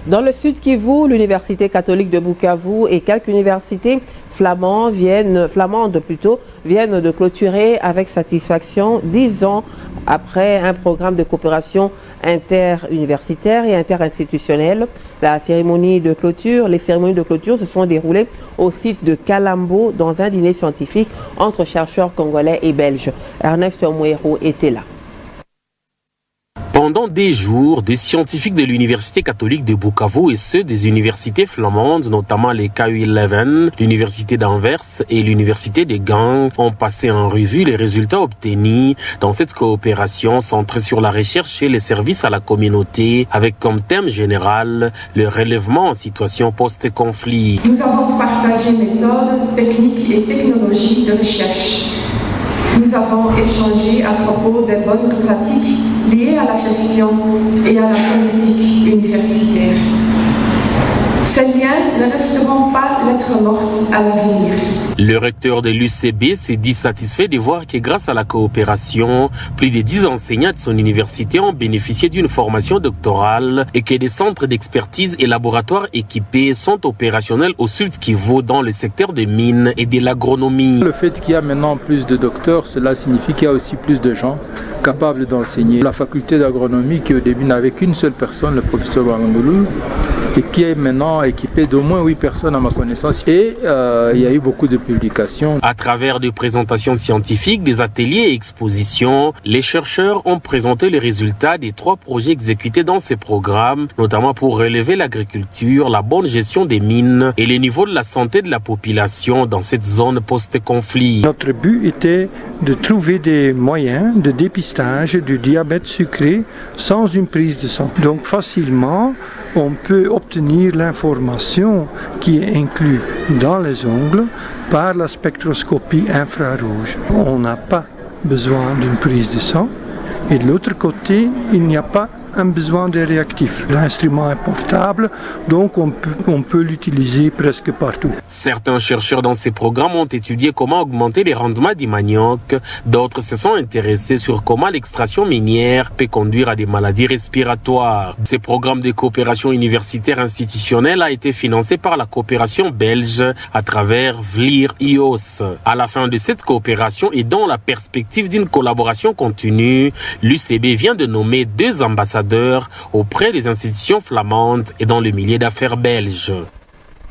Dans le Sud Kivu, l'Université catholique de Bukavu et quelques universités flamandes viennent de clôturer avec satisfaction 10 ans après un programme de coopération interuniversitaire et interinstitutionnelle. Les cérémonies de clôture se sont déroulées au site de Kalambo dans un dîner scientifique entre chercheurs congolais et belges. Ernest Mouero était là. Pendant des jours, des scientifiques de l'Université catholique de Bukavu et ceux des universités flamandes, notamment les KU Leuven, l'Université d'Anvers et l'Université de Gand, ont passé en revue les résultats obtenus dans cette coopération centrée sur la recherche et les services à la communauté, avec comme thème général le relèvement en situation post-conflit. Nous avons partagé méthodes, techniques et technologies de recherche. Nous avons échangé à propos des bonnes pratiques liées à la gestion et à la politique universitaire. Ces liens ne resteront pas lettre morte à l'avenir. Le recteur de l'UCB s'est dit satisfait de voir que grâce à la coopération, plus de 10 enseignants de son université ont bénéficié d'une formation doctorale et que des centres d'expertise et laboratoires équipés sont opérationnels au Sud Kivu dans le secteur des mines et de l'agronomie. Le fait qu'il y a maintenant plus de docteurs, cela signifie qu'il y a aussi plus de gens capables d'enseigner. La faculté d'agronomie qui au début n'avait qu'une seule personne, le professeur Bangoulou, et qui est maintenant équipé d'au moins 8 personnes à ma connaissance. Et il y a eu beaucoup de publications. À travers des présentations scientifiques, des ateliers et expositions, les chercheurs ont présenté les résultats des 3 projets exécutés dans ces programmes, notamment pour relever l'agriculture, la bonne gestion des mines et le niveau de la santé de la population dans cette zone post-conflit. Notre but était de trouver des moyens de dépistage du diabète sucré sans une prise de sang. Donc facilement, on peut obtenir l'information qui est inclue dans les ongles par la spectroscopie infrarouge. On n'a pas besoin d'une prise de sang et de l'autre côté, il n'y a pas un besoin de réactifs. L'instrument est portable, donc on peut l'utiliser presque partout. Certains chercheurs dans ces programmes ont étudié comment augmenter les rendements du manioc. D'autres se sont intéressés sur comment l'extraction minière peut conduire à des maladies respiratoires. Ces programmes de coopération universitaire institutionnelle a été financé par la coopération belge à travers VLIR-IOS. À la fin de cette coopération et dans la perspective d'une collaboration continue, l'UCB vient de nommer 2 ambassadeurs auprès des institutions flamandes et dans le milieu d'affaires belges.